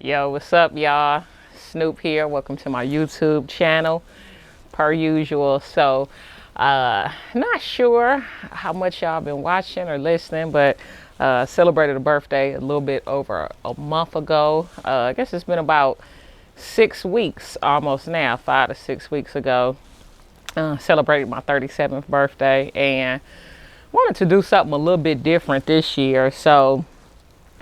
Yo, what's up, y'all? Snoop here. Welcome to my YouTube channel, per usual. So, not sure how much y'all been watching or listening, but celebrated a birthday a little bit over a month ago. I guess it's been about 6 weeks almost now, 5 to 6 weeks ago. Celebrated my 37th birthday and wanted to do something a little bit different this year. So,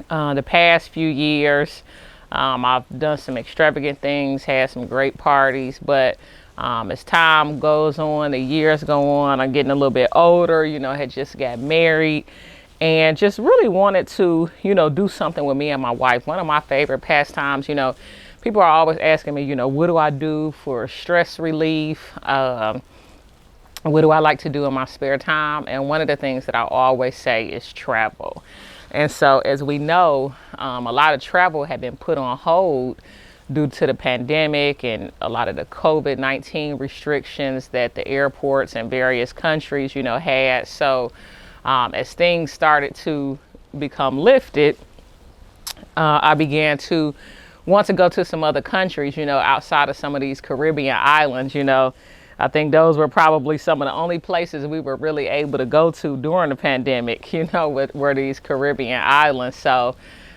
the past few years, I've done some extravagant things, had some great parties, but as time goes on, the years go on, I'm getting a little bit older, had just got married and just really wanted to, do something with me and my wife. One of my favorite pastimes, people are always asking me, what do I do for stress relief? What do I like to do in my spare time? And one of the things that I always say is travel. And so, as we know, a lot of travel had been put on hold due to the pandemic and a lot of the COVID-19 restrictions that the airports in various countries, had. So, as things started to become lifted, I began to want to go to some other countries, outside of some of these Caribbean islands, I think those were probably some of the only places we were really able to go to during the pandemic, were these Caribbean islands. So,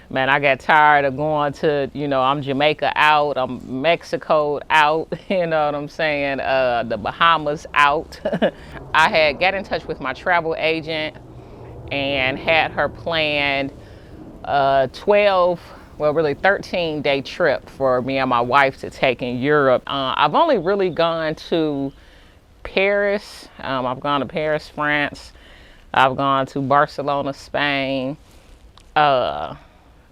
man, I got tired of going to, I'm Jamaica out, I'm Mexico out, you know what I'm saying, the Bahamas out. I had got in touch with my travel agent and had her planned 13-day trip for me and my wife to take in Europe. I've only really gone to Paris. I've gone to Paris, France. I've gone to Barcelona, Spain. And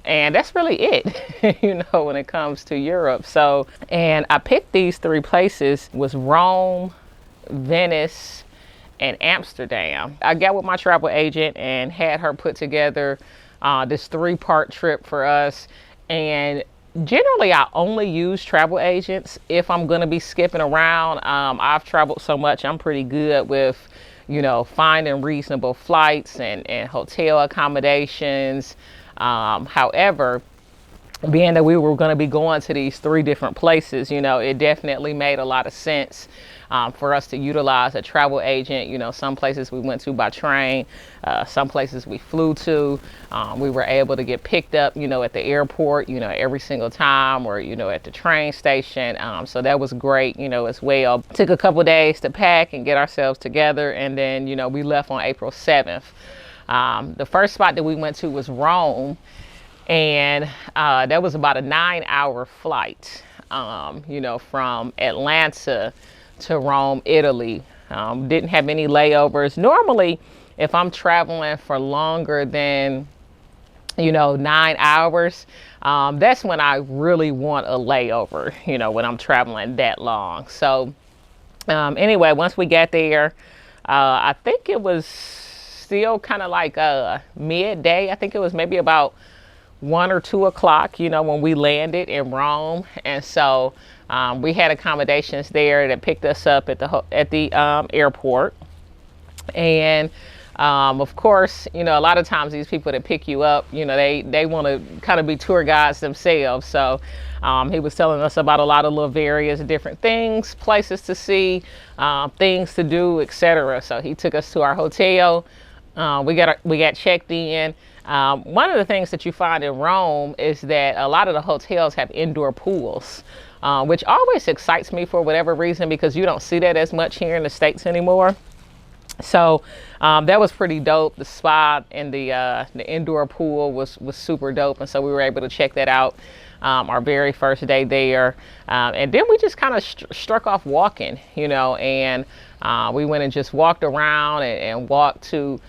that's really it, when it comes to Europe. So, and I picked these 3 places, was Rome, Venice, and Amsterdam. I got with my travel agent and had her put together this 3-part trip for us. And generally I only use travel agents if I'm going to be skipping around. I've traveled so much, I'm pretty good with, finding reasonable flights and hotel accommodations. However, being that we were going to be going to these 3 different places, it definitely made a lot of sense for us to utilize a travel agent. Some places we went to by train, some places we flew to. We were able to get picked up, at the airport, every single time, or, at the train station. So that was great, as well. Took a couple days to pack and get ourselves together. And then, we left on April 7th. The first spot that we went to was Rome. And that was about a 9-hour flight, from Atlanta to Rome, Italy. Didn't have any layovers. Normally, if I'm traveling for longer than, 9 hours, that's when I really want a layover, when I'm traveling that long. So anyway, once we got there, I think it was still kind of like midday. I think it was maybe about 1 or 2 o'clock, when we landed in Rome. And so we had accommodations there that picked us up at the airport. And of course, a lot of times these people that pick you up, they want to kind of be tour guides themselves. So he was telling us about a lot of little various different things, places to see, things to do, etc. So he took us to our hotel. We got checked in. One of the things that you find in Rome is that a lot of the hotels have indoor pools, which always excites me for whatever reason, because you don't see that as much here in the States anymore. So that was pretty dope. The spa and the indoor pool was super dope. And so we were able to check that out our very first day there. And then we just kind of struck off walking, and we went and just walked around and walked to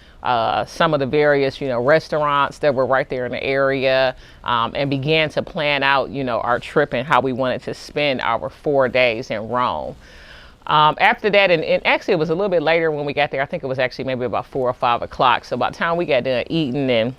some of the various, restaurants that were right there in the area, and began to plan out, our trip and how we wanted to spend our 4 days in Rome. After that, and actually it was a little bit later when we got there. I think it was actually maybe about 4 or 5 o'clock. So by the time we got done eating and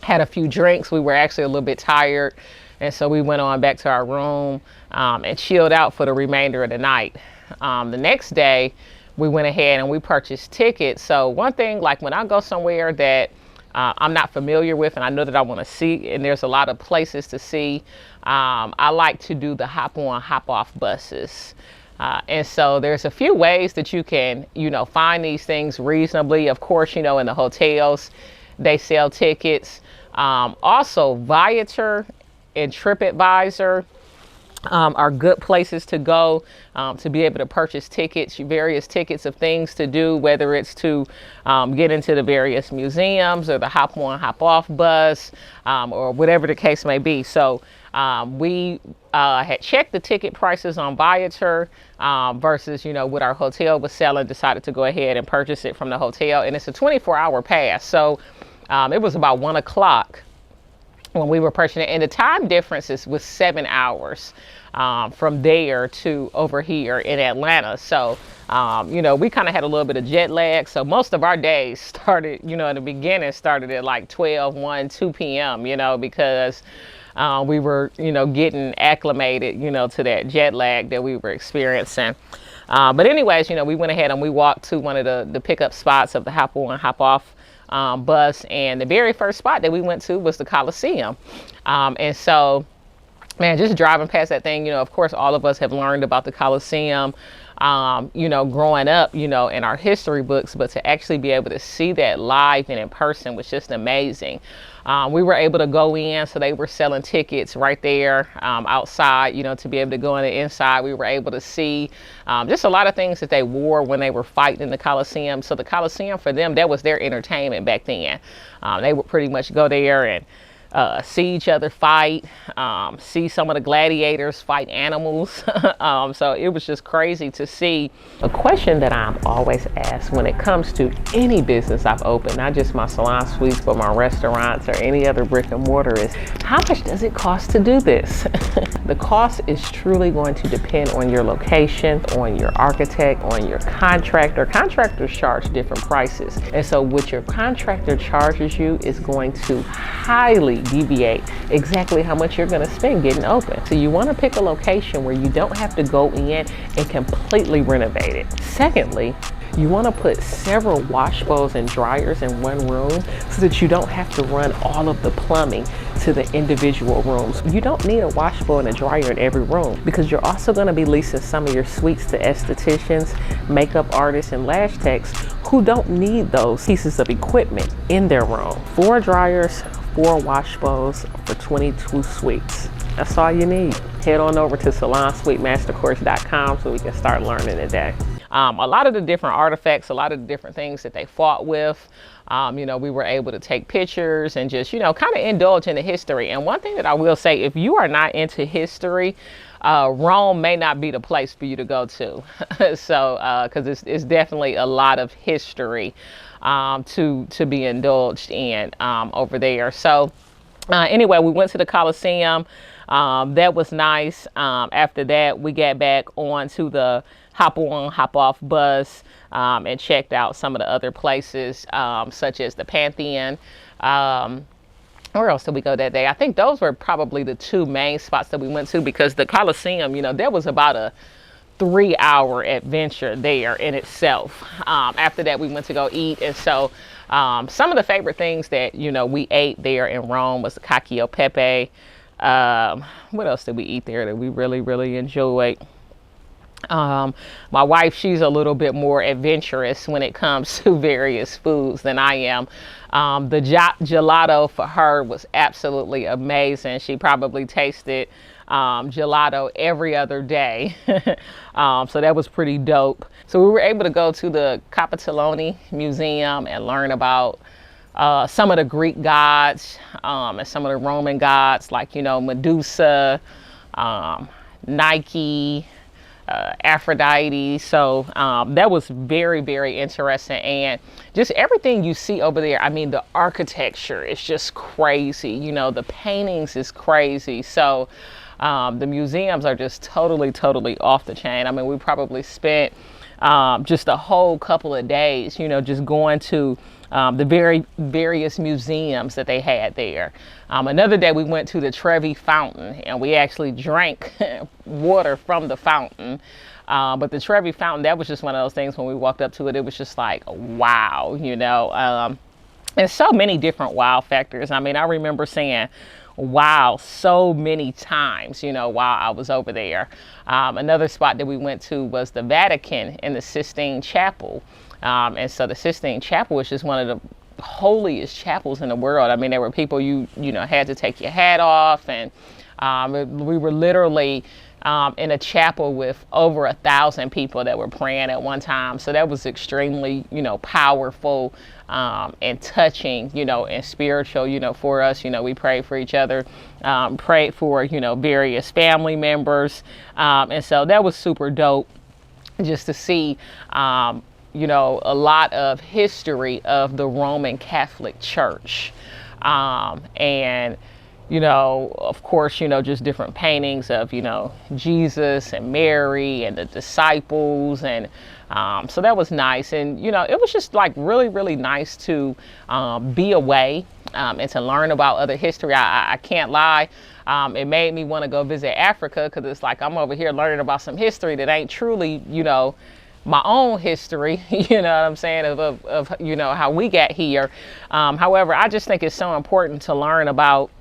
had a few drinks, we were actually a little bit tired. And so we went on back to our room and chilled out for the remainder of the night. The next day, we went ahead and we purchased tickets. So one thing, like when I go somewhere that I'm not familiar with, and I know that I want to see, and there's a lot of places to see. I like to do the hop on, hop off buses. And so there's a few ways that you can, find these things reasonably. Of course, in the hotels, they sell tickets. Also, Viator and TripAdvisor are good places to go to be able to purchase tickets, various tickets of things to do, whether it's to get into the various museums or the hop on, hop off bus, or whatever the case may be. So we had checked the ticket prices on Viator versus, what our hotel was selling, decided to go ahead and purchase it from the hotel. And it's a 24-hour pass. So it was about 1 o'clock when we were purchasing it, and the time difference was 7 hours from there to over here in Atlanta. So we kind of had a little bit of jet lag, so most of our days started, in the beginning, started at like 12, 1, 2 p.m. Because we were getting acclimated to that jet lag that we were experiencing. But anyways, we went ahead and we walked to one of the pickup spots of the hop on, hop off bus, and the very first spot that we went to was the Coliseum. And so, man, just driving past that thing, of course, all of us have learned about the Coliseum, growing up, in our history books, but to actually be able to see that live and in person was just amazing. We were able to go in, so they were selling tickets right there outside, to be able to go on the inside. We were able to see just a lot of things that they wore when they were fighting in the Coliseum. So the Coliseum, for them, that was their entertainment back then. They would pretty much go there and see each other fight, see some of the gladiators fight animals. So it was just crazy to see. A question that I'm always asked when it comes to any business I've opened, not just my salon suites, but my restaurants or any other brick and mortar, is how much does it cost to do this? The cost is truly going to depend on your location, on your architect, on your contractor. Contractors charge different prices. And so what your contractor charges you is going to highly deviate exactly how much you're going to spend getting open. So you want to pick a location where you don't have to go in and completely renovate it. Secondly, you want to put several wash bowls and dryers in one room so that you don't have to run all of the plumbing to the individual rooms. You don't need a wash bowl and a dryer in every room, because you're also going to be leasing some of your suites to estheticians, makeup artists, and lash techs who don't need those pieces of equipment in their room. 4 dryers, 4 wash bowls for 22 suites. That's all you need. Head on over to salonsuitemastercourse.com so we can start learning today. A lot of the different artifacts, a lot of the different things that they fought with, we were able to take pictures and just, kind of indulge in the history. And one thing that I will say, if you are not into history, Rome may not be the place for you to go to. So, because it's definitely a lot of history to be indulged in over there. So anyway, we went to the Coliseum. That was nice. After that, we got back onto the hop on, hop off bus and checked out some of the other places, such as the Pantheon. Where else did we go that day? I think those were probably the 2 main spots that we went to, because the Coliseum, there was about a 3-hour adventure there in itself. After that, we went to go eat. And so some of the favorite things that, we ate there in Rome was the cacio e pepe. What else did we eat there that we really, really enjoyed? My wife, she's a little bit more adventurous when it comes to various foods than I am. The gelato for her was absolutely amazing. She probably tasted gelato every other day. So that was pretty dope. So we were able to go to the Capitolini Museum and learn about some of the Greek gods and some of the Roman gods, like, Medusa, Nike, Aphrodite. So that was very, very interesting. And just everything you see over there, I mean, the architecture is just crazy. The paintings is crazy. So the museums are just totally, totally off the chain. I mean, we probably spent just a whole couple of days, just going to the various museums that they had there. Another day we went to the Trevi Fountain, and we actually drank water from the fountain. But the Trevi Fountain, that was just one of those things when we walked up to it, it was just like, wow, And so many different wow factors. I mean, I remember saying wow so many times, while I was over there. Another spot that we went to was the Vatican in the Sistine Chapel. And so the Sistine Chapel is just one of the holiest chapels in the world. I mean, there were people had to take your hat off, and we were literally in a chapel with over 1,000 people that were praying at one time. So that was extremely, powerful and touching, and spiritual, for us. We prayed for each other, prayed for, various family members. And so that was super dope just to see, a lot of history of the Roman Catholic Church. And of course, just different paintings of, Jesus and Mary and the disciples. And so that was nice. And, it was just like really, really nice to be away and to learn about other history. I can't lie. It made me want to go visit Africa, because it's like I'm over here learning about some history that ain't truly, my own history, what I'm saying, of how we got here. However, I just think it's so important to learn about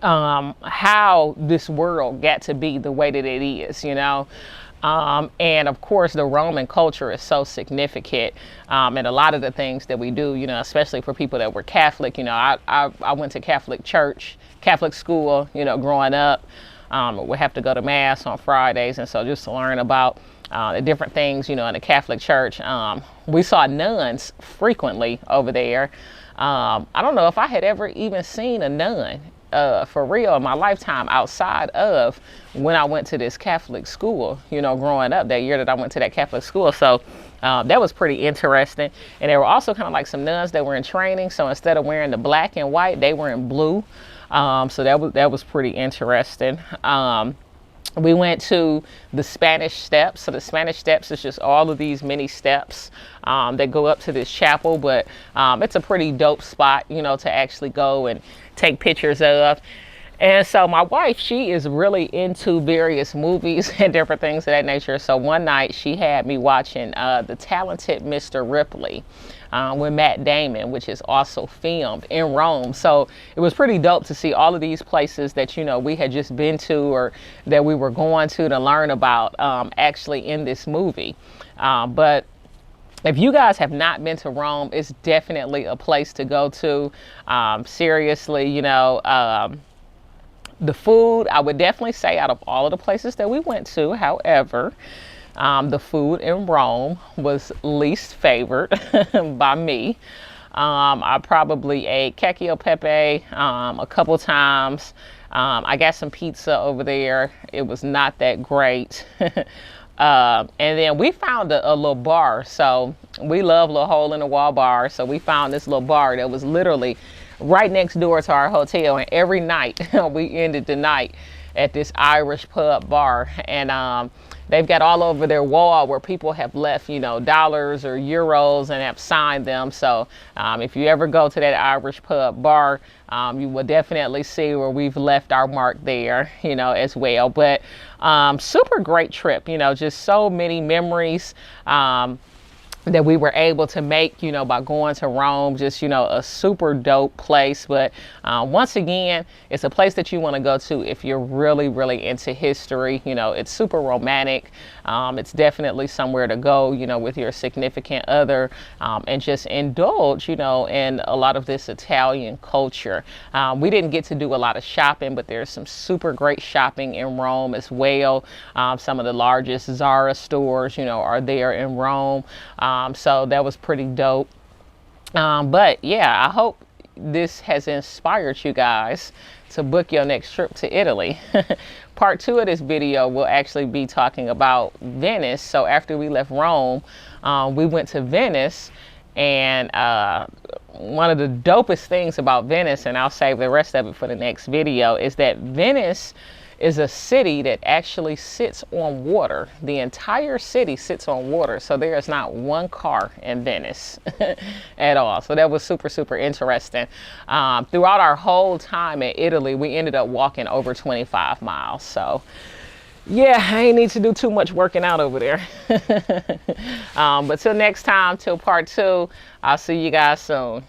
how this world got to be the way that it is, and of course the Roman culture is so significant, and a lot of the things that we do, especially for people that were Catholic. I went to Catholic school, growing up. We have to go to mass on Fridays, and so just to learn about the different things, in the Catholic Church. We saw nuns frequently over there. I don't know if I had ever even seen a nun for real in my lifetime outside of when I went to this Catholic school, growing up that year that I went to that Catholic school. So that was pretty interesting. And there were also kind of like some nuns that were in training. So instead of wearing the black and white, they were in blue. So that was pretty interesting. We went to the Spanish Steps. So the Spanish Steps is just all of these mini steps that go up to this chapel. But it's a pretty dope spot, to actually go and take pictures of. And so my wife, she is really into various movies and different things of that nature. So one night she had me watching The Talented Mr. Ripley with Matt Damon, which is also filmed in Rome. So it was pretty dope to see all of these places that, we had just been to or that we were going to learn about actually in this movie. But if you guys have not been to Rome, it's definitely a place to go to. Seriously, the food, I would definitely say out of all of the places that we went to, however, the food in Rome was least favored by me. I probably ate cacio e pepe a couple times. I got some pizza over there. It was not that great. And then we found a little bar. So we love little hole in the wall bars. So we found this little bar that was literally right next door to our hotel. And every night we ended the night at this Irish pub bar. And they've got all over their wall where people have left, dollars or euros and have signed them. So if you ever go to that Irish pub bar, you will definitely see where we've left our mark there, as well. But super great trip, just so many memories that we were able to make, by going to Rome. Just, a super dope place. But once again, it's a place that you want to go to if you're really, really into history. It's super romantic. It's definitely somewhere to go, with your significant other, and just indulge, in a lot of this Italian culture. We didn't get to do a lot of shopping, but there's some super great shopping in Rome as well. Some of the largest Zara stores, are there in Rome. So that was pretty dope. But yeah, I hope this has inspired you guys to book your next trip to Italy. Part 2 of this video will actually be talking about Venice. So after we left Rome, we went to Venice, and one of the dopest things about Venice, and I'll save the rest of it for the next video, is that Venice is a city that actually sits on water. The entire city sits on water. So there is not one car in Venice at all. So that was super, super interesting. Throughout our whole time in Italy, we ended up walking over 25 miles. So yeah, I ain't need to do too much working out over there. But till next time, till part 2, I'll see you guys soon.